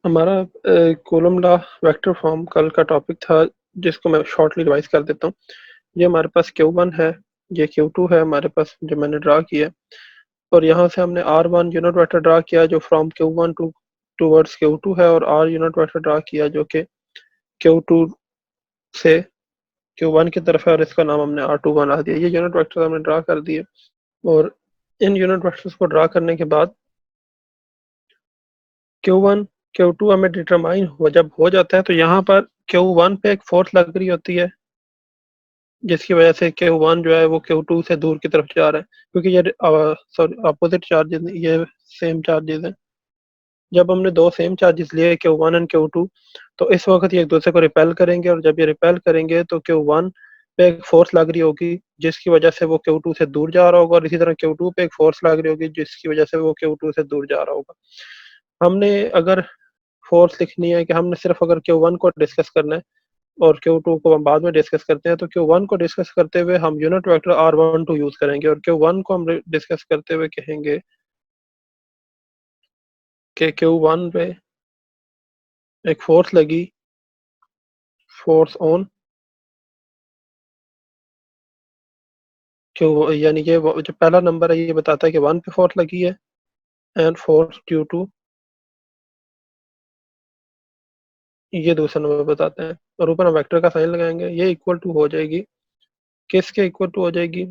हमारा column law vector form कल का टॉपिक था, जिसको मैं शॉर्टली रिवाइज कर देता हूँ। ये हमारे पास Q1 है, ये Q2 है हमारे पास जो मैंने ड्रा किया, और यहाँ से हमने R1 यूनिट वेक्टर ड्रा किया जो from Q1 to towards Q2 है, और R यूनिट वेक्टर ड्रा किया जो कि Q2 से Q1 की तरफ है, और इसका नाम हमने R2 बना दिया। ये यूनिट वेक्टर हमने ड्रा कर दिए, और इन यूनिट वेक्टर्स को ड्रा करने के बाद Q1 Q2 हमें डिटरमाइन जब हो जाता है, तो यहाँ पर Q1 पे एक फोर्स लग रही होती है, जिसकी वजह से Q1 जो है वो Q2 से दूर की तरफ जा रहा है, क्योंकि ये सॉरी अपोजिट चार्जेस, ये सेम चार्जेस हैं। जब हमने दो सेम चार्जेस लिए Q1 एंड Q2, तो इस वक्त ये एक दूसरे को रिपेल करेंगे, और जब ये रिपेल करेंगे तो Q1 पे एक फोर्स लग रही होगी जिसकी वजह से वो Q2 से दूर जा रहा होगा, और इसी तरह Q2 पे एक फोर्स लग रही होगी जिसकी वजह से वो Q2 से दूर जा रहा होगा। हमने अगर फोर्स लिखनी है कि हमने सिर्फ अगर Q1 को डिस्कस करना है, और Q2 को हम बाद में डिस्कस करते हैं, तो Q1 को डिस्कस करते हुए हम यूनिट वेक्टर R12 यूज करेंगे, और Q1 को हम डिस्कस करते हुए कहेंगे कि Q1 पे एक फोर्स लगी, फोर्स ऑन Q, यानी कि जो पहला नंबर है ये बताता है कि 1 पे फोर्स लगी है, एंड फोर्स ड्यू टू ये दूसरा नंबर बताते हैं, और ऊपर हम वेक्टर का साइन लगाएंगे। ये इक्वल टू हो जाएगी, किसके इक्वल टू हो जाएगी,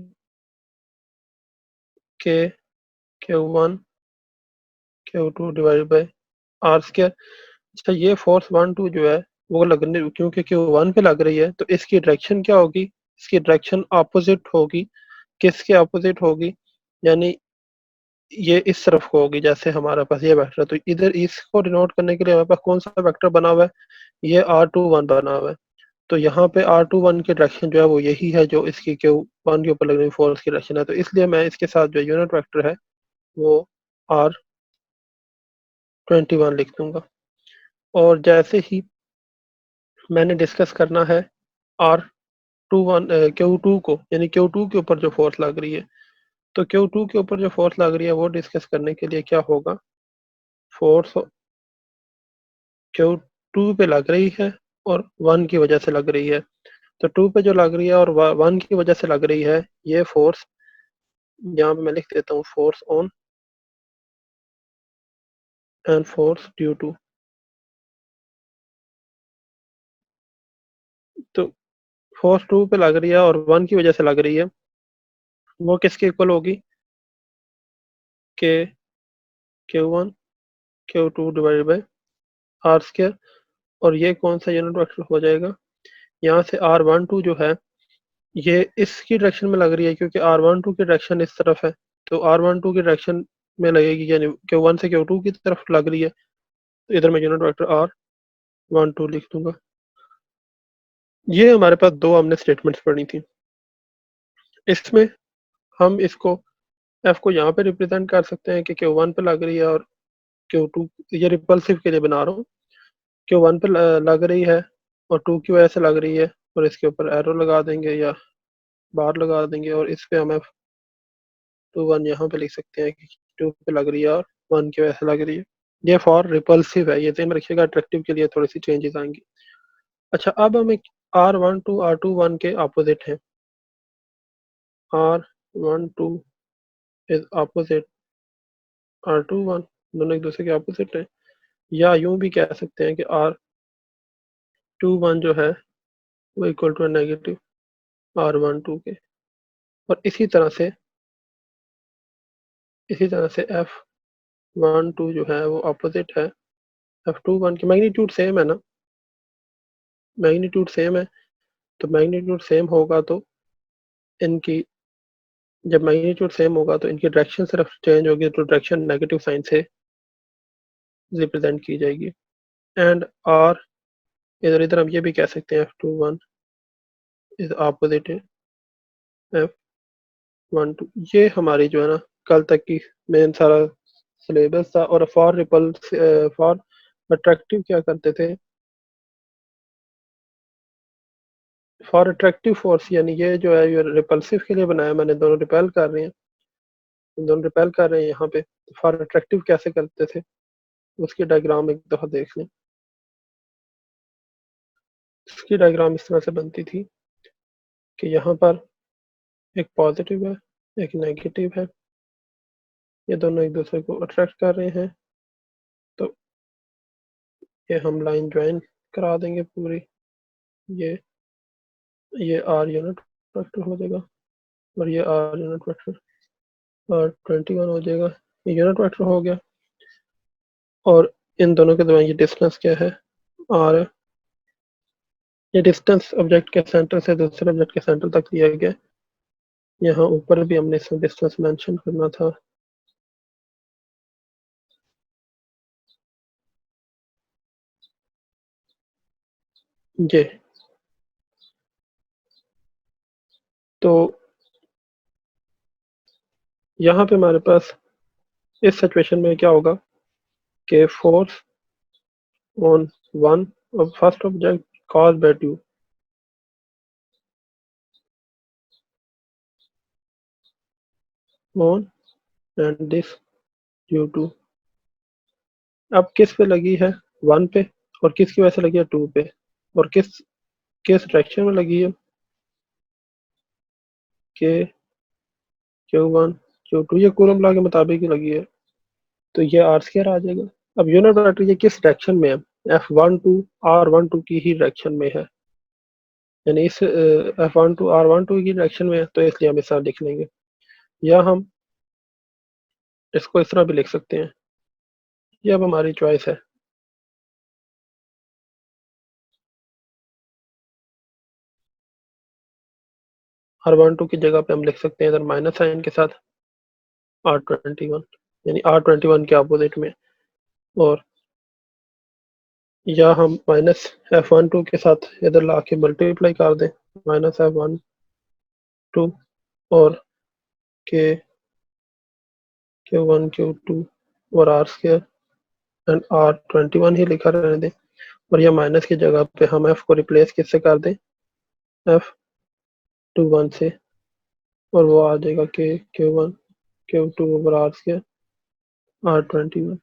के Q1 Q2 divide by r square. अच्छा, ये फोर्स 1 2 जो है वो लगने, क्योंकि Q1 पे लग रही है, तो इसकी डायरेक्शन क्या होगी, इसकी डायरेक्शन अपोजिट होगी। किसके अपोजिट होगी, यानी ये इस तरफ को होगी, जैसे हमारे पास ये वेक्टर है, तो इधर इसको डिनोट करने के लिए हमारे पास कौन सा वेक्टर बना हुआ है, ये R21 बना हुआ है। तो यहाँ पे R21 की डायरेक्शन जो है वो यही है जो इसकी Q1 के ऊपर लगने फोर्स की डायरेक्शन है, तो इसलिए मैं इसके साथ जो यूनिट वेक्टर है वो R21 लिख दूंगा। और जैसे ही मैंने डिस्कस करना है Q2 को, यानी Q2 के ऊपर जो फोर्स लग रही है, तो Q2 के ऊपर जो फोर्स लग रही है वो डिस्कस करने के लिए क्या होगा, फोर्स Q2 पे लग रही है और 1 की वजह से लग रही है, तो 2 पे जो लग रही है और 1 की वजह से लग रही है, ये फोर्स यहाँ पे मैं लिख देता हूँ, force on and force due to. तो फोर्स 2 पे लग रही है और 1 की वजह से लग रही है, वो किसके इक्वल होगी, के Q1 Q2 divided by r square. और ये कौन सा यूनिट वेक्टर हो जाएगा, यहाँ से R12 जो है ये इसकी डायरेक्शन में लग रही है, क्योंकि R12 की डायरेक्शन इस तरफ है, तो R12 की डायरेक्शन में लगेगी, यानी Q1 से Q2 की तरफ लग रही है, तो इधर मैं यूनिट वेक्टर R12 लिख दूंगा। ये हमारे पास दो हमने स्टेटमेंट्स पढ़ी थी। इसमें हम इसको एफ को यहाँ पे रिप्रेजेंट कर सकते हैं कि Q1 पे लग रही है, और Q2, ये रिपल्सिव के लिए बना रहा हूँ, Q1 पे लग रही है और 2 की वजह से लग रही है, और इसके ऊपर एरो लगा देंगे या बार लगा देंगे, और इस पे हम F21 यहाँ पे लिख सकते हैं कि 2 पे लग रही है और 1 की वजह से लग रही है। ये फॉर रिपल्सिव है, ये ध्यान में रखिएगा, अट्रैक्टिव के लिए थोड़ी सी चेंजेस आएंगी। अच्छा, अब हम एक R12 के अपोजिट है, R12 इज अपोजिट R21, दोनों एक दूसरे के अपोजिट है, या यूं भी कह सकते हैं कि R21 जो है वो इक्वल टू नेगेटिव R12 के। और इसी तरह से F12 जो है वो अपोजिट है F21 की। मैग्नीट्यूड सेम है ना, मैग्नीट्यूड सेम है, तो मैग्नीट्यूड सेम होगा तो इनकी, जब मैग्नीट्यूड सेम होगा तो इनकी डायरेक्शन सिर्फ चेंज होगी, तो डायरेक्शन नेगेटिव साइन से रिप्रेजेंट की जाएगी। एंड आर, इधर इधर हम ये भी कह सकते हैं F21 इज अपोजिट F12। ये हमारी जो है ना कल तक की मेन सारा सिलेबस था। और फॉर अट्रैक्टिव क्या करते थे, फॉर अट्रैक्टिव फोर्स, यानी ये जो है ये रिपल्सिव के लिए बनाया मैंने, दोनों रिपेल कर रहे हैं, दोनों रिपेल कर रहे हैं यहाँ पे। फॉर अट्रैक्टिव कैसे करते थे, उसकी डायग्राम एक दफ़ा देख लें। इसकी डायग्राम इस तरह से बनती थी कि यहाँ पर एक पॉजिटिव है, एक नेगेटिव है, ये दोनों एक दूसरे को अट्रैक्ट कर रहे हैं, तो ये हम लाइन ज्वाइन करा देंगे पूरी। ये आर यूनिट वेक्टर हो जाएगा और ये आर यूनिट वेक्टर और 21 हो जाएगा, ये यूनिट वेक्टर हो गया। और इन दोनों के दरमियान ये डिस्टेंस क्या है, आर है। ये डिस्टेंस ऑब्जेक्ट के सेंटर से दूसरे ऑब्जेक्ट के सेंटर तक दिया गया। यहाँ ऊपर भी हमने इसमें डिस्टेंस मेंशन करना था। ये तो यहाँ पे हमारे पास इस सिचुएशन में क्या होगा कि force on one of first object caused by two on and this due to, अब किस पे लगी है, वन पे, और किसकी वजह से लगी है, टू पे, और किस किस डायरेक्शन में लगी है, के Q1 Q2, ये कूलम लॉ के मुताबिक ही लगी है, तो ये आर स्क्वायर आ जाएगा। अब यूनिट वेक्टर ये किस डायरेक्शन में है, F12 R12 की ही डायरेक्शन में है, यानी इस F12 R12 की डायरेक्शन में है, तो इसलिए हम इस तरह लिख लेंगे। या हम इसको इस तरह भी लिख सकते हैं, ये अब हमारी चॉइस है। R12 की जगह पे हम लिख सकते हैं इधर माइनस साइन के साथ R21, यानी R21 के अपोजिट में, और या हम माइनस F12 के साथ इधर ला के मल्टीप्लाई कर दें, माइनस F12 और के Q1 Q2 और आर स्क्वायर एंड R21 ही लिखा रहने दें, और यह माइनस की जगह पे हम F को रिप्लेस किससे कर दें, F21 से, और वो आ जाएगा के Q1 Q2 over are square R21।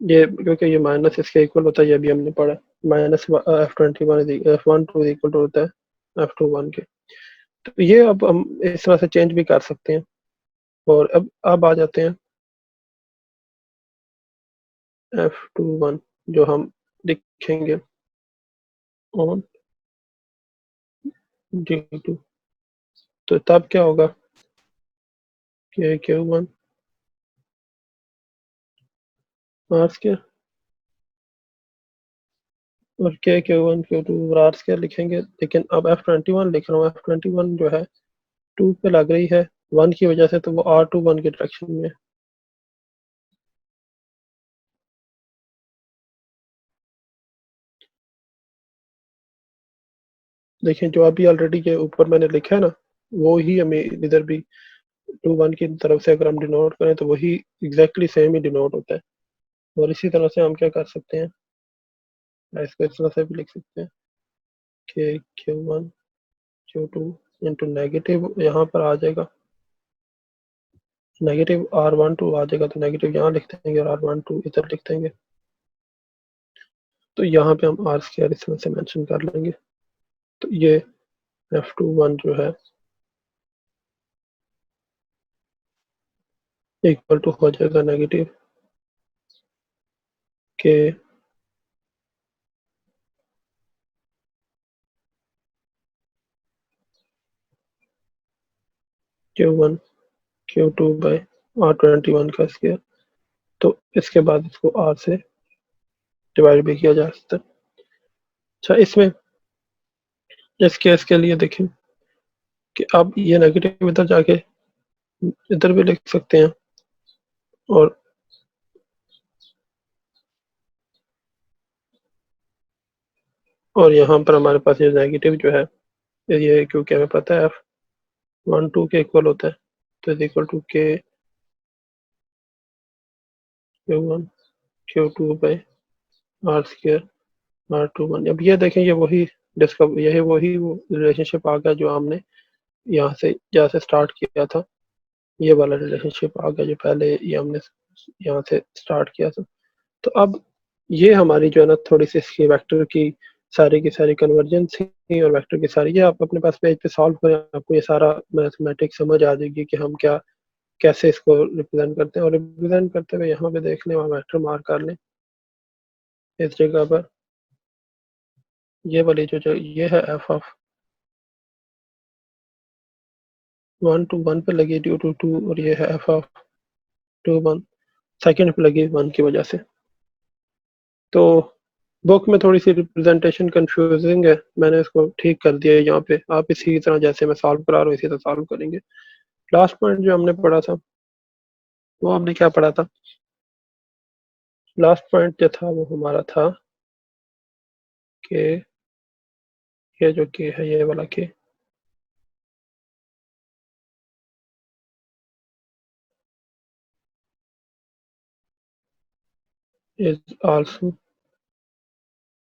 ये क्योंकि ये माइनस इसके इक्वल होता है, ये भी हमने पढ़ा, minus F21 F12 equal to होता है F21 के। तो ये अब हम इस तरह से चेंज भी कर सकते हैं। और अब आ जाते हैं F21 जो हम लिखेंगे ऑन G2, तो तब क्या होगा कि Q1 आर स्क्वायर और के Q1 Q2 और आर स्क्वायर लिखेंगे, लेकिन अब F21 लिख रहा हूँ, F21 जो है 2 पे लग रही है 1 की वजह से, तो वो R21 की डायरेक्शन में है। देखिए जो अभी ऑलरेडी के ऊपर मैंने लिखा है ना, वो ही हमें इधर भी 2 1 की तरफ से अगर हम डिनोट करें तो वही एग्जैक्टली सेम ही डिनोट होता है। और इसी तरह से हम क्या कर सकते हैं, इसको इस तरह से भी लिख सकते हैं कि Q1 Q2 इंटू नेगेटिव यहाँ पर आ जाएगा, नेगेटिव R12 आ जाएगा, तो नेगेटिव यहाँ लिख देंगे और R12 इधर लिख देंगे, तो यहाँ पे हम आर स्क्वायर इस तरह से मेंशन कर लेंगे। तो ये F21 जो है इक्वल टू हो जाएगा नेगेटिव के Q1 Q2 बाई R21 का स्क्वायर। तो इसके बाद इसको R से डिवाइड भी किया जा सकता है। अच्छा, इसमें इस केस के लिए देखें कि अब ये नेगेटिव इधर जाके इधर भी लिख सकते हैं, और यहाँ पर हमारे पास ये नेगेटिव जो है ये, क्योंकि हमें पता है F12 के इक्वल होता है, तो इज इक्वल टू के Q1 Q2 by r square R21। अब ये देखें, ये वही डिस्कवर, यही वही वो रिलेशनशिप आ गया जो हमने यहाँ से जहाँ से स्टार्ट किया था, ये वाला रिलेशनशिप आ गया जो पहले ये हमने यहाँ से स्टार्ट किया था। तो अब ये हमारी जो है ना थोड़ी सी इसकी वेक्टर की सारी कन्वर्जेंस थी और वेक्टर की सारी, ये आप अपने पास पेज पे सॉल्व करें, आपको ये सारा मैथमेटिक्स समझ आ जाएगी कि हम क्या कैसे इसको रिप्रेजेंट करते हैं। और रिप्रेजेंट करते हुए यहाँ पे देख लें, वहाँ वेक्टर मार्क कर लें इस जगह पर। ये वाली जो ये है एफ ऑफ 1 to 1 पे लगी ड्यू टू 2, और ये है एफ ऑफ 2 1 सेकेंड पे लगी 1 की वजह से। तो बुक में थोड़ी सी रिप्रेजेंटेशन कंफ्यूजिंग है, मैंने इसको ठीक कर दिया है यहाँ पे। आप इसी तरह जैसे मैं सॉल्व करा रहा हूँ इसी तरह सॉल्व करेंगे। लास्ट पॉइंट जो हमने पढ़ा था, वो हमने क्या पढ़ा था? लास्ट पॉइंट जो था वो हमारा था कि ये जो के है, ये वाला के is also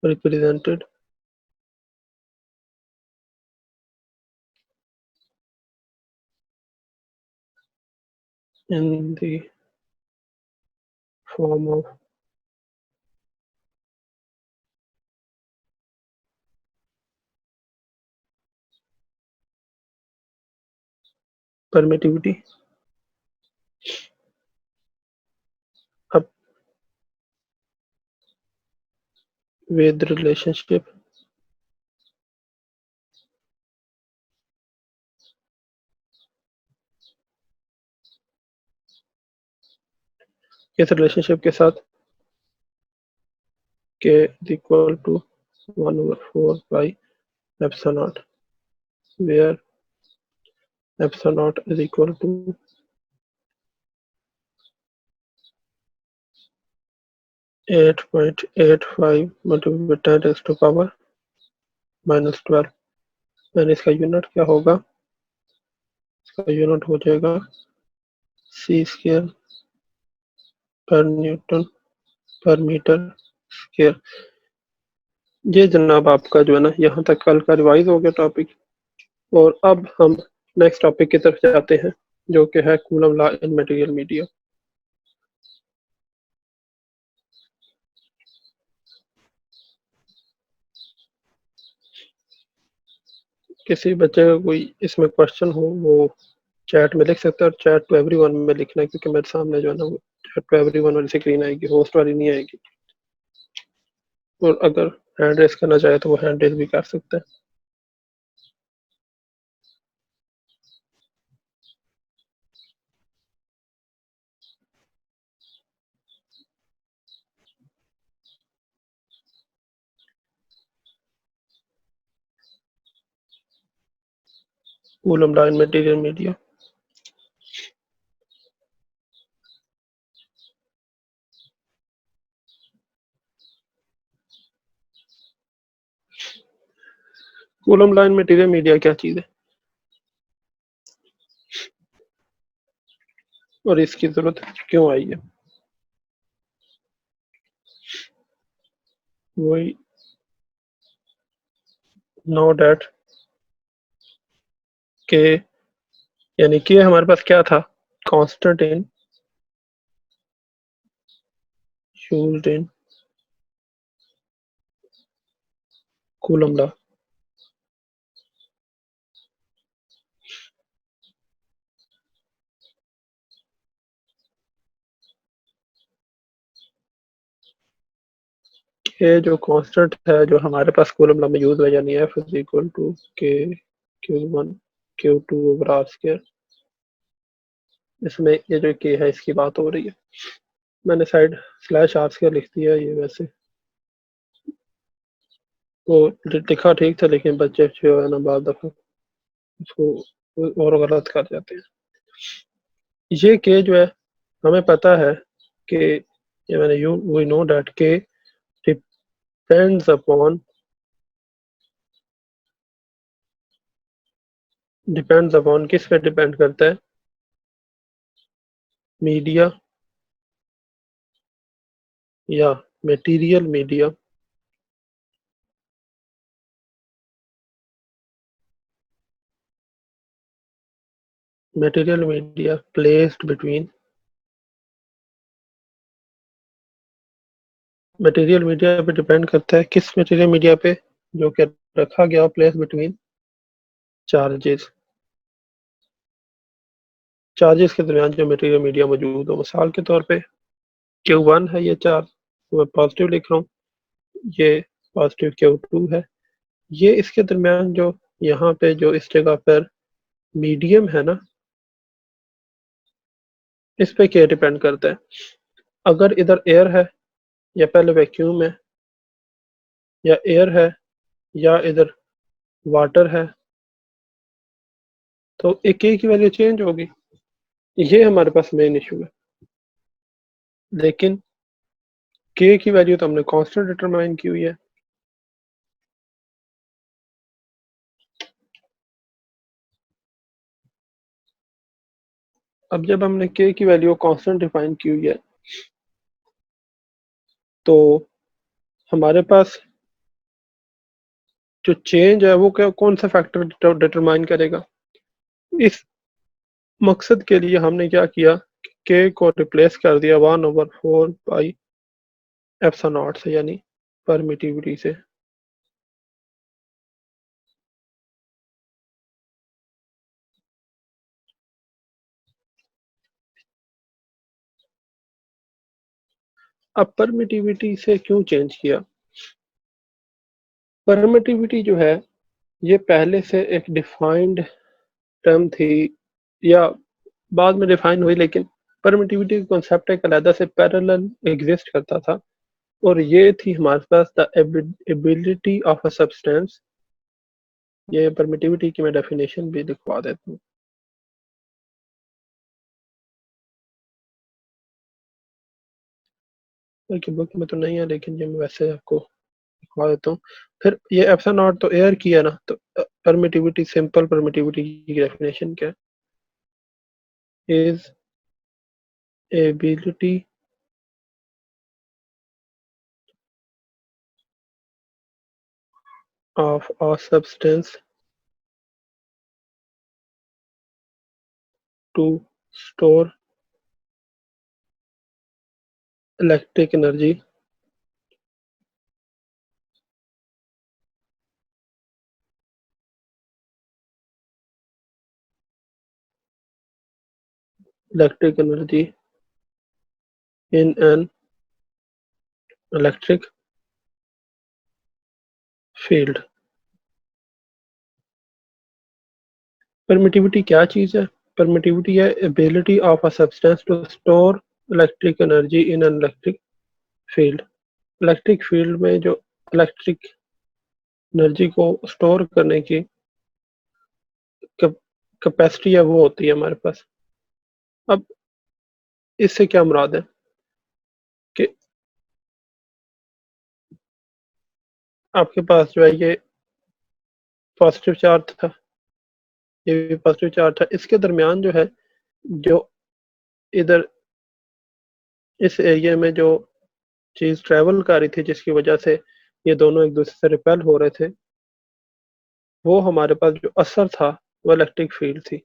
represented in the form of permittivity up with relationship इस रिलेशनशिप के साथ k is equal to 1/4 pi epsilon naught, where epsilon naught is equal to 8.85 multiplied by 10 raised to power -12। मैंने इसका यूनिट क्या होगा? इसका unit हो जाएगा c स्क्वायर पर न्यूटन पर मीटर स्क्वायर। ये जनाब आपका जो है ना यहाँ तक कल का रिवाइज हो गया टॉपिक। और अब हम नेक्स्ट टॉपिक की तरफ जाते हैं, जो कि है coulomb law in material media. किसी बच्चे का कोई इसमें क्वेश्चन हो वो चैट में लिख सकता है, और चैट टू एवरीवन में लिखना है, क्योंकि मेरे सामने जो है ना वो चैट टू एवरीवन वाली स्क्रीन आएगी, होस्ट वाली नहीं आएगी। और अगर हैंड रेस करना चाहे तो वो हैंड रेस भी कर सकता है। Coulomb law in material media. Coulomb law in material media क्या चीज़ है और इसकी जरूरत क्यों आई है? वही नो डैट के, यानी कि हमारे पास क्या था? Constant in used in coulomb law. ये जो कांस्टेंट है जो हमारे पास कूलम लॉ में यूज है, यानी एफ इज इक्वल टू के Q1 Q2 over are square. इसमें ये जो के है इसकी बात हो रही है। मैंने साइड स्लैश आर स्क्वायर लिख दिया, ये वैसे वो लिखा ठीक था, लेकिन बच्चे जो है ना बाद दफा उसको और गलत कर जाते हैं। ये के जो है हमें पता है कि ये मैंने यू वी नो दैट के डिपेंड्स अपॉन किस पे डिपेंड करता है? मीडिया या material media. Material media placed between material media पे डिपेंड करता है, किस मटेरियल मीडिया पे? जो कि रखा गया हो प्लेस बिटवीन चार्जेस, चार्जेस के दरमियान जो मटेरियल मीडिया मौजूद हो। मिसाल के तौर पे Q1 है ये चार्ज, तो मैं पॉजिटिव लिख रहा हूँ, ये पॉजिटिव Q2 है। ये इसके दरमियान जो यहाँ पे जो इस जगह पर मीडियम है ना, इस पे क्या डिपेंड करता है? अगर इधर एयर है, या पहले वैक्यूम है, या एयर है, या इधर वाटर है, तो एक के की वैल्यू चेंज होगी। ये हमारे पास मेन इशू है। लेकिन के की वैल्यू तो हमने कांस्टेंट डिटरमाइन की हुई है। अब जब हमने के की वैल्यू कांस्टेंट डिफाइन की हुई है, तो हमारे पास जो चेंज है वो क्या, कौन सा फैक्टर डिटरमाइन करेगा? इस मकसद के लिए हमने क्या किया, के को रिप्लेस कर दिया 1/4 पाई एप्सिलॉन नॉट से, यानी परमिटिविटी से। अब परमिटिविटी से क्यों चेंज किया? परमिटिविटी जो है, ये पहले से एक डिफाइंड टर्म थी, या बाद में डिफाइन हुई, लेकिन परमिटिविटी का कॉन्सेप्ट एक अलग से पैरेलल एग्जिस्ट करता था। और ये थी हमारे पास the ability of a substance. ये परमिटिविटी की मैं डेफिनेशन भी लिखवा देता हूँ, बल्कि बुक में तो नहीं है, लेकिन ये मैं वैसे आपको लिखवा देता हूँ। फिर ये एप्सिलॉन नॉट तो एयर की है ना, तो परमिटिविटी, सिंपल परमिटिविटी की डेफिनेशन क्या है? Is ability of a substance to store electric energy electric energy in an electric field। Permittivity क्या चीज है? परमिटिविटी है ability of a substance to store electric energy in an electric field. Electric field में जो electric energy को store करने की capacity है, वो होती है हमारे पास। अब इससे क्या मुराद है कि आपके पास जो है ये पॉजिटिव चार्ज था, ये भी पॉजिटिव चार्ज था, इसके दरमियान जो है, जो इधर इस एरिया में जो चीज ट्रेवल कर रही थी, जिसकी वजह से ये दोनों एक दूसरे से रिपेल हो रहे थे, वो हमारे पास जो असर था, वो इलेक्ट्रिक फील्ड थी।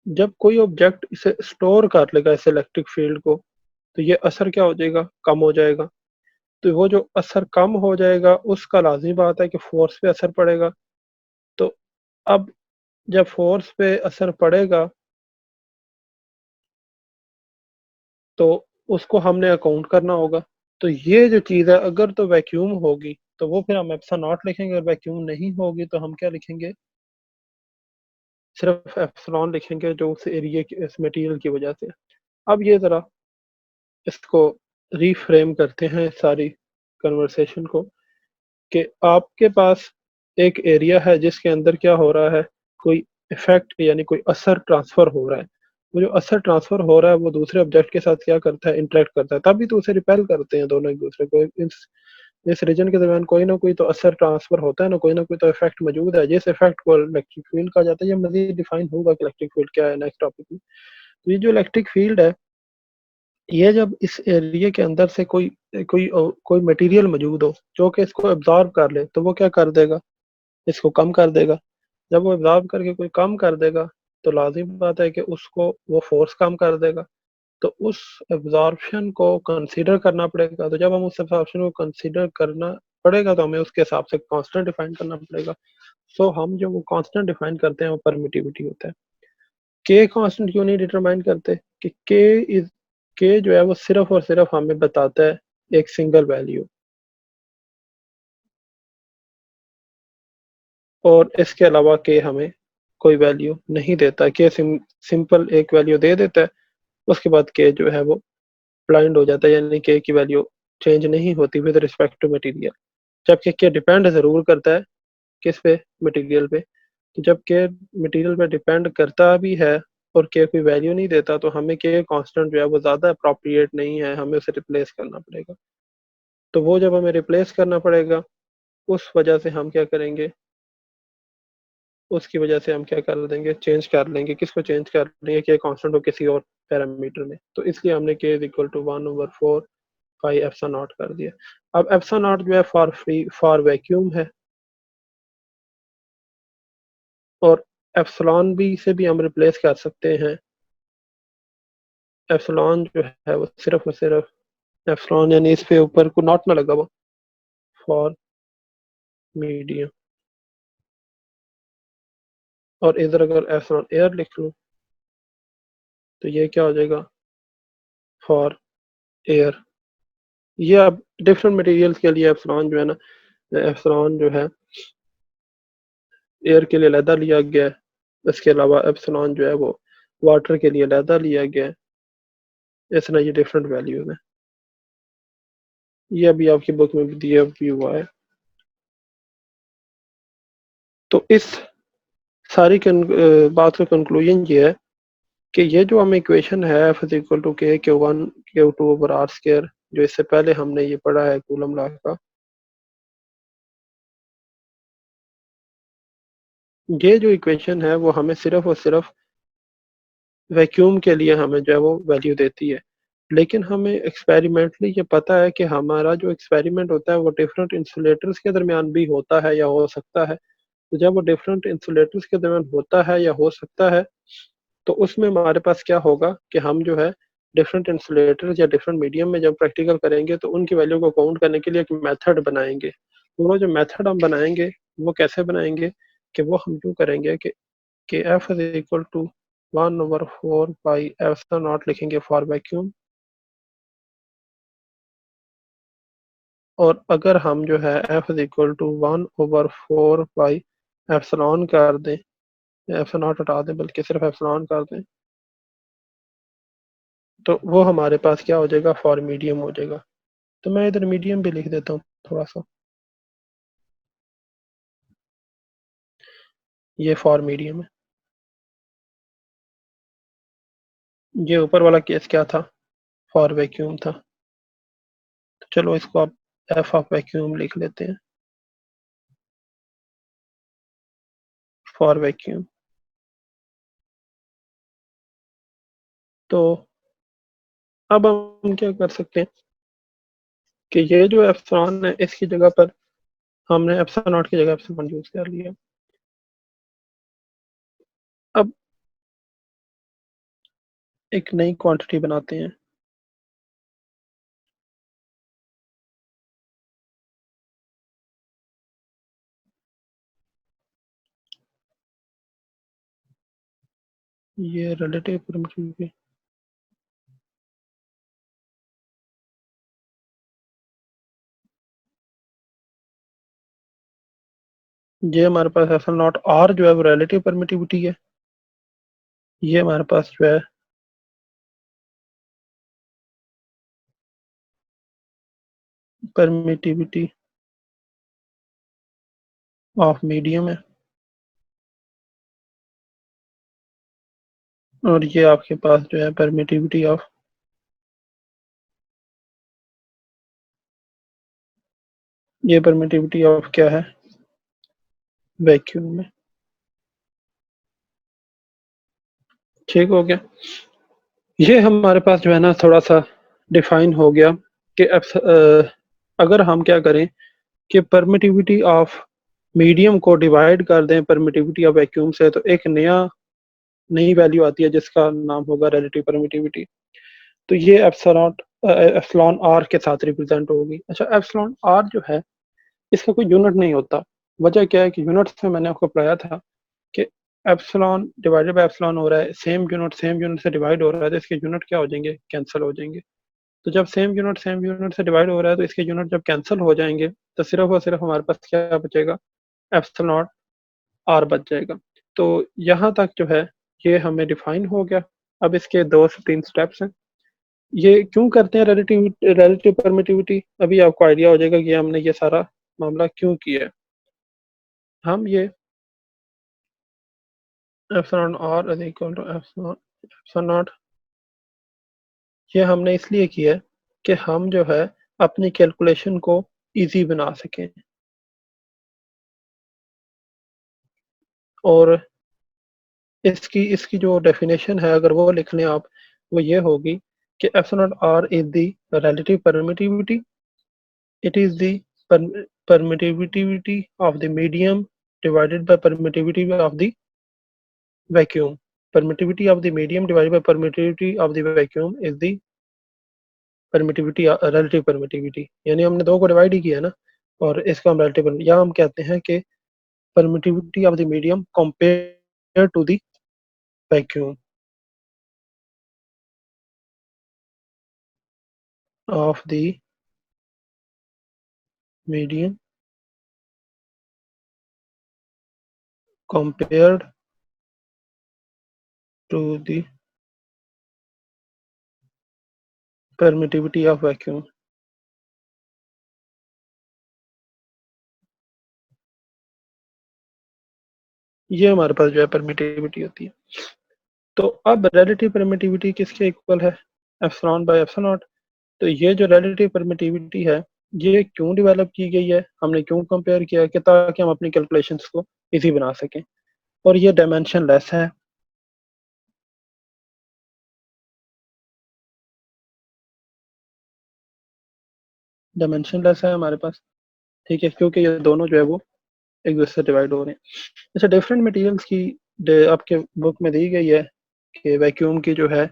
जब कोई ऑब्जेक्ट इसे स्टोर कर लेगा, इस इलेक्ट्रिक फील्ड को, तो ये असर क्या हो जाएगा? कम हो जाएगा। तो वो जो असर कम हो जाएगा, उसका लाजमी बात है कि फोर्स पे असर पड़ेगा। तो अब जब फोर्स पे असर पड़ेगा, तो उसको हमने अकाउंट करना होगा। तो ये जो चीज़ है, अगर तो वैक्यूम होगी तो वो फिर हम एप्सिलॉन नॉट लिखेंगे, और वैक्यूम नहीं होगी तो हम क्या लिखेंगे? सिर्फ एप्सिलॉन लिखेंगे, जो उस एरिया की, इस मटेरियल की वजह से। अब ये ज़रा इसको रीफ्रेम करते हैं, इस सारी कन्वर्सेशन को, कि आपके पास एक एरिया है जिसके अंदर क्या हो रहा है, कोई इफेक्ट यानी कोई असर ट्रांसफर हो रहा है। वो जो असर ट्रांसफर हो रहा है, वो दूसरे ऑब्जेक्ट के साथ क्या करता है? इंटरेक्ट करता है, तभी तो उसे रिपेल करते हैं दोनों एक दूसरे को। इस रीजन के दरमियान कोई ना कोई तो असर ट्रांसफर होता है ना कोई तो इफेक्ट मौजूद है, जिस इफेक्ट को इलेक्ट्रिक फील्ड कहा जाता है। ये मजीद डिफाइन होगा कि इलेक्ट्रिक फील्ड क्या है नेक्स्ट टॉपिक में। तो ये जो इलेक्ट्रिक फील्ड है, ये जब इस एरिया के अंदर से कोई मटेरियल मौजूद हो जो कि इसको एब्जॉर्ब कर ले, तो वो क्या कर देगा? इसको कम कर देगा। जब वो एब्जॉर्ब करके कोई कम कर देगा, तो लाजिम बात है कि उसको वो फोर्स कम कर देगा। तो उस एब्जॉर्प्शन को कंसीडर करना पड़ेगा। तो जब हम उस एब्जॉर्प्शन को कंसीडर करना पड़ेगा तो हमें उसके हिसाब से कांस्टेंट डिफाइन करना पड़ेगा। सो हम जो वो कांस्टेंट डिफाइन करते हैं वो परमिटिविटी होता है। के कांस्टेंट क्यों नहीं डिटरमाइन करते कि के जो है वो सिर्फ और सिर्फ हमें बताता है एक सिंगल वैल्यू, और इसके अलावा के हमें कोई वैल्यू नहीं देता। के सिंपल एक वैल्यू दे देता है, उसके बाद के जो है वो ब्लाइंड हो जाता है, यानी के की वैल्यू चेंज नहीं होती विद रिस्पेक्ट टू मटेरियल। जबकि के डिपेंड ज़रूर करता है किस पे, मटेरियल पे। तो जब के मटेरियल पे डिपेंड करता भी है और के कोई वैल्यू नहीं देता तो हमें के कांस्टेंट जो है वो ज़्यादा अप्रोप्रिएट नहीं है, हमें उसे रिप्लेस करना पड़ेगा। तो वो जब हमें रिप्लेस करना पड़ेगा उस वजह से हम क्या करेंगे, उसकी वजह से हम क्या कर देंगे, चेंज कर लेंगे। किसको चेंज कर लेंगे, के कांस्टेंट को किसी और पैरामीटर में। तो इसलिए हमने के is equal to 1/4 pi epsilon naught कर दिया। अब एप्सिलॉन नॉट जो है फॉर वैक्यूम है, और एप्सिलॉन भी से भी हम रिप्लेस कर सकते हैं। एप्सिलॉन जो है वो सिर्फ और सिर्फ एप्सिलॉन, यानी इस पे ऊपर को नॉट ना लगा हुआ, फॉर मीडियम। और इधर अगर एप्सिलॉन एयर लिख लूँ तो ये क्या हो जाएगा, फॉर एयर। ये अब डिफरेंट मटेरियल्स के लिए एप्सिलॉन जो है ना, एप्सिलॉन जो है एयर के लिए अलहदा लिया गया है। इसके अलावा एप्सिलॉन जो है वो वाटर के लिए अलहदा लिया गया है। इस तरह ये डिफरेंट वैल्यूज हैं। ये अभी आपकी बुक में भी दिया भी हुआ है। तो इस सारी बात का कंक्लूजन ये है कि ये जो हमें इक्वेशन है एफ इज इक्वल टू के Q1 Q2 over are square, जो इससे पहले हमने ये पढ़ा है कूलम लॉ का, ये जो इक्वेशन है वो हमें सिर्फ और सिर्फ वैक्यूम के लिए हमें जो है वो वैल्यू देती है। लेकिन हमें एक्सपेरिमेंटली ये पता है कि हमारा जो एक्सपेरिमेंट होता है वो डिफरेंट इंसुलेटर्स के दरमियान भी होता है या हो सकता है। तो जब वो डिफरेंट इंसुलेटर्स के दरमियान होता है या हो सकता है तो उसमें हमारे पास क्या होगा कि हम जो है डिफरेंट इंसुलेटर्स या डिफरेंट मीडियम में जब प्रैक्टिकल करेंगे तो उनकी वैल्यू को काउंट करने के लिए एक मेथड बनाएंगे। तो वो जो मेथड हम बनाएंगे वो कैसे बनाएंगे, कि वो हम यूँ करेंगे कि F is equal to 1/4 pi epsilon naught लिखेंगे फॉर वैक्यूम। और अगर हम जो है F is equal to 1/4 pi epsilon कर दें, एप्सिलॉन नॉट हटा दें बल्कि सिर्फ एप्सिलॉन कर दें, तो वो हमारे पास क्या हो जाएगा, फॉर मीडियम हो जाएगा। तो मैं इधर मीडियम भी लिख देता हूँ थोड़ा सा। ये फॉर मीडियम है। ये ऊपर वाला केस क्या था, फॉर वैक्यूम था। तो चलो इसको आप एफ ऑफ वैक्यूम लिख लेते हैं, फॉर वैक्यूम। तो अब हम क्या कर सकते हैं कि ये जो एप्सिलॉन है इसकी जगह पर हमने एप्सिलॉन नॉट की जगह एप्सिलॉन यूज कर लिया। अब एक नई क्वांटिटी बनाते हैं, ये रिलेटिव परमिटिविटी। ये हमारे पास एप्सिलॉन नॉट आर जो है वो रिलेटिव परमिटिविटी है। ये हमारे पास जो है परमिटिविटी ऑफ मीडियम है। और ये आपके पास जो है परमिटिविटी ऑफ, ये परमिटिविटी ऑफ क्या है, वैक्यूम में। ठीक हो गया। ये हमारे पास जो है ना थोड़ा सा डिफाइन हो गया कि अगर हम क्या करें कि परमिटिविटी ऑफ मीडियम को डिवाइड कर दें परमिटिविटी ऑफ वैक्यूम से, तो एक नई वैल्यू आती है जिसका नाम होगा रिलेटिव परमिटिविटी। तो ये एप्सिलॉन आर के साथ रिप्रेजेंट होगी। अच्छा, एप्सिलॉन आर जो है इसका कोई यूनिट नहीं होता। वजह क्या है कि यूनिट्स में मैंने आपको पढ़ाया था कि एप्सिलॉन डिवाइडेड बाय एप्सिलॉन हो रहा है, सेम यूनिट से डिवाइड हो रहा है, तो इसके यूनिट क्या हो जाएंगे, कैंसिल हो जाएंगे। तो जब सेम यूनिट से डिवाइड हो रहा है तो इसके यूनिट जब कैंसिल हो जाएंगे तो सिर्फ और सिर्फ हमारे पास क्या बचेगा, एप्सिलॉन आर बच जाएगा। तो यहाँ तक जो है ये हमें डिफाइन हो गया। अब इसके 2 से 3 स्टेप्स हैं। ये क्यों करते हैं रिलेटिव परमिटिविटी, अभी आपको आइडिया हो जाएगा कि हमने ये सारा मामला क्यों किया है। हम ये epsilon r is equal to epsilon naught, ये हमने इसलिए किया है कि हम जो है अपनी कैलकुलेशन को इजी बना सकें। और इसकी इसकी जो डेफिनेशन है अगर वो लिख लें आप, वो ये होगी कि epsilon r is the relative permittivity, it is the permittivity of the medium divided by permittivity of the vacuum. Permittivity of the medium divided by permittivity of the vacuum is the permittivity relative permittivity, यानी हमने दो को divide ही किया है ना, और इसका हम relative या हम कहते हैं कि permittivity of the medium compared to the vacuum of the medium compared to the permittivity of vacuum। ये हमारे पास जो है परमिटिविटी होती है। तो अब रिलेटिव परमिटिविटी किसके इक्वल है, एप्सिलॉन बाय एप्सिलॉन नॉट। तो ये जो रिलेटिव परमिटिविटी है ये क्यों डेवलप की गई है, हमने क्यों कंपेयर किया कि ताकि हम अपनी कैलकुलेशंस को इजी बना सकें। और ये डायमेंशन लेस है, डायमेंशन लेस है हमारे पास, ठीक है, क्योंकि ये दोनों जो है वो एक दूसरे से डिवाइड हो रहे हैं। अच्छा, डिफरेंट मटेरियल्स की आपके बुक में दी गई है कि वैक्यूम की जो है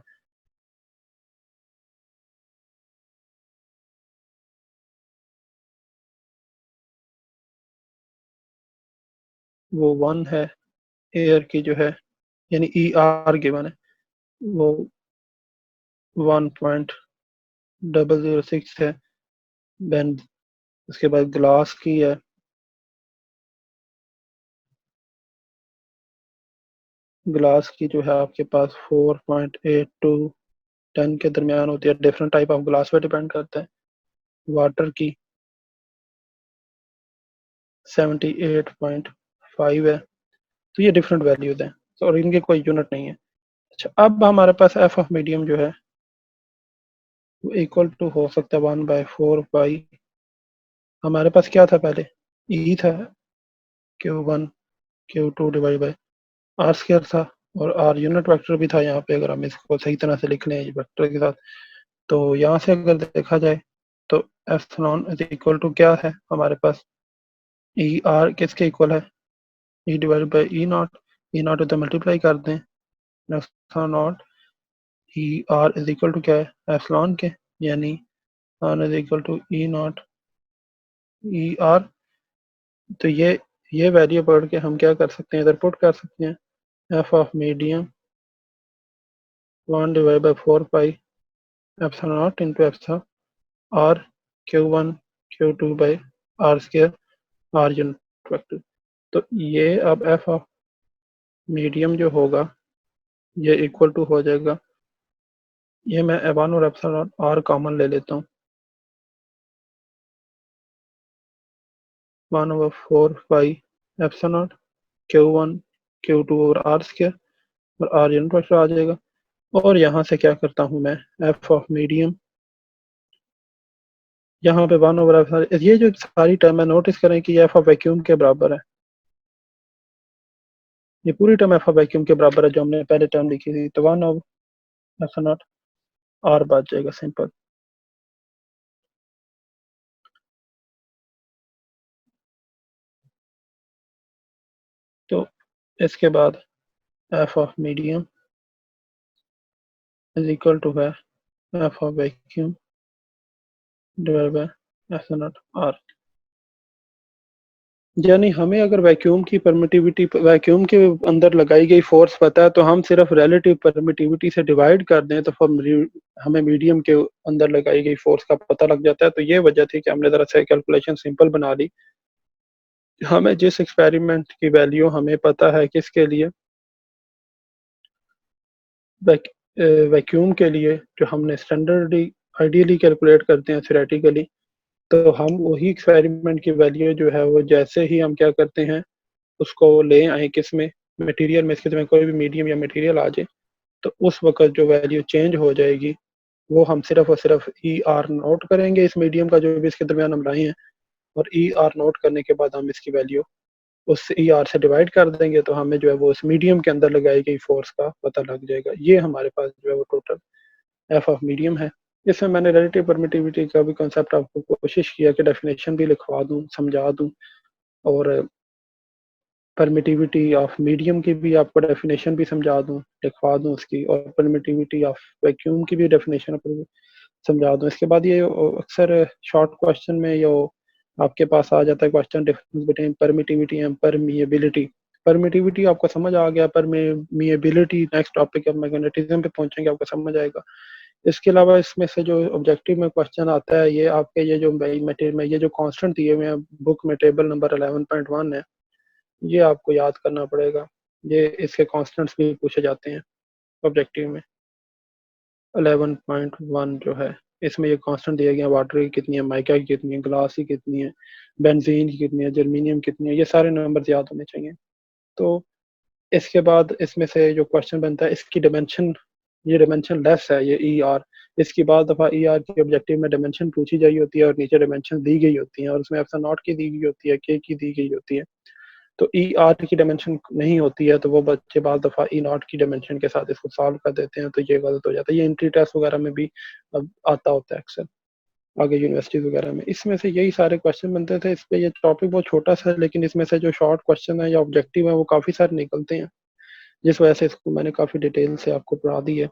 वो 1 है, एयर की जो है यानी ई आर गिवन है वो 1.006 है। देन उसके बाद ग्लास की है, ग्लास की जो है आपके पास 4.8 टू 10 के दरमियान होती है, डिफरेंट टाइप ऑफ ग्लास पे डिपेंड करता है। वाटर की 78.5 है। तो ये डिफरेंट वैल्यूज हैं, और इनके कोई यूनिट नहीं है। अच्छा, अब हमारे पास एफ ऑफ मीडियम जो है वो इक्वल टू हो सकता है 1/4 पाई, हमारे पास क्या था पहले, ई था, Q1 Q2 divide by r square था, और आर यूनिट वेक्टर भी था यहाँ पे, अगर हम इसको सही तरह से लिख लें वेक्टर के साथ। तो यहाँ से अगर देखा जाए तो एप्सिलॉन इज इक्वल टू क्या है हमारे पास, ई आर किसके इक्वल है, E divided by E naught, E naught उधर मल्टीप्लाई कर दें, epsilon naught E R is equal to क्या है, एप्सिलॉन के, यानी R is equal to E naught E R. तो ये वैल्यू पढ़ के हम क्या कर सकते हैं, इधर पुट कर सकते हैं, F of medium 1/4 pi epsilon naught into epsilon r Q1 Q2 by r square r unit vector. तो ये अब एफ ऑफ मीडियम जो होगा ये इक्वल टू हो जाएगा, ये मैं वन और एप्सिलॉन आर कॉमन ले लेता हूँ, 1/4 पाई एप्सिलॉन Q1 Q2 और आर स्क्वायर, और आर यूनिट वेक्टर आ जाएगा। और यहाँ से क्या करता हूँ मैं, एफ ऑफ मीडियम, यहाँ पे 1/, ये जो सारी टर्म है नोटिस करें कि ये एफ ऑफ वैक्यूम के बराबर है, ये पूरी टर्म एफ ऑफ वैक्यूम के बराबर है जो हमने पहले टर्म लिखी थी। तो 1/, आर बच जाएगा सिंपल। तो इसके बाद F of medium is equal to है F of vacuum divide by F naught R. यानी हमें अगर वैक्यूम की परमिटिविटी, वैक्यूम के अंदर लगाई गई फोर्स पता है, तो हम सिर्फ रिलेटिव परमिटिविटी से डिवाइड कर दें तो हमें मीडियम के अंदर लगाई गई फोर्स का पता लग जाता है। तो ये वजह थी कि हमने जरा से कैलकुलेशन सिंपल बना ली। हमें जिस एक्सपेरिमेंट की वैल्यू हमें पता है किसके लिए, वैक, वैक्यूम के लिए, जो हमने स्टैंडर्डली आइडियली कैलकुलेट करते हैं थ्योरेटिकली, तो हम वही एक्सपेरिमेंट की वैल्यू जो है वो जैसे ही हम क्या करते हैं उसको ले आए किस में, मटेरियल में, इसके में कोई भी मीडियम या मटेरियल आ जाए, तो उस वक्त जो वैल्यू चेंज हो जाएगी वो हम सिर्फ और सिर्फ ई आर नोट करेंगे इस मीडियम का जो भी इसके दरमियान हम लाए हैं, और ई आर नोट करने के बाद हम इसकी वैल्यू उस ई आर से डिवाइड कर देंगे, तो हमें जो है वो उस मीडियम के अंदर लगाई गई फोर्स का पता लग जाएगा। ये हमारे पास जो है वो टोटल एफ ऑफ मीडियम है। इसमें मैंने रिलेटिव परमिटिविटी का भी कॉन्सेप्ट आपको कोशिश किया कि डेफिनेशन भी लिखवा दूं, समझा दूं, और परमिटिविटी ऑफ मीडियम की भी आपको डेफिनेशन भी समझा दूं, लिखवा दूं उसकी, और परमिटिविटी ऑफ वैक्यूम की भी डेफिनेशन समझा दूं। इसके बाद ये अक्सर शॉर्ट क्वेश्चन में ये आपके पास आ जाता है question, difference between permittivity and permeability. Permittivity आपको समझ आ गया, परमिएबिलिटी नेक्स्ट टॉपिक है, मैग्नेटिज्म पे पहुंचेंगे आपको समझ आएगा। इसके अलावा इसमें से जो ऑब्जेक्टिव में क्वेश्चन आता है, ये आपके ये जो मटेरियल में ये जो कांस्टेंट दिए हुए हैं बुक में, टेबल नंबर 11.1 है, ये आपको याद करना पड़ेगा। ये इसके कांस्टेंट्स भी पूछे जाते हैं ऑब्जेक्टिव में। 11.1 जो है इसमें ये कांस्टेंट दिए गए हैं, वाटर की कितनी है, माइका की कितनी है, ग्लास की कितनी है, बेंजीन की कितनी है, जर्मीनियम कितनी है, ये सारे नंबर याद होने चाहिए। तो इसके बाद इसमें से जो क्वेश्चन बनता है इसकी डायमेंशन, ये डायमेंशन लेस है ये ई आर। इसकी बाद दफ़ा ई आर की ऑब्जेक्टिव में डायमेंशन पूछी गई होती है और नीचे डायमेंशन दी गई होती है, और उसमें एप्सिलॉन नॉट की दी गई होती है, के की दी गई होती है। तो ई आर की डायमेंशन नहीं होती है तो वो बच्चे बाद दफ़ा ई नॉट की डायमेंशन के साथ इसको सॉल्व कर देते हैं, तो ये गलत हो जाता है। ये एंट्री टेस्ट वगैरह में भी अब आता होता है अक्सर आगे यूनिवर्सिटीज वगैरह में। इसमें से यही सारे क्वेश्चन बनते थे। इस पे ये टॉपिक बहुत छोटा सा है, लेकिन इसमें से जो शॉर्ट क्वेश्चन है या ऑब्जेक्टिव है वो काफ़ी सारे निकलते हैं, जिस वजह से इसको मैंने काफ़ी डिटेल से आपको पढ़ा दी है।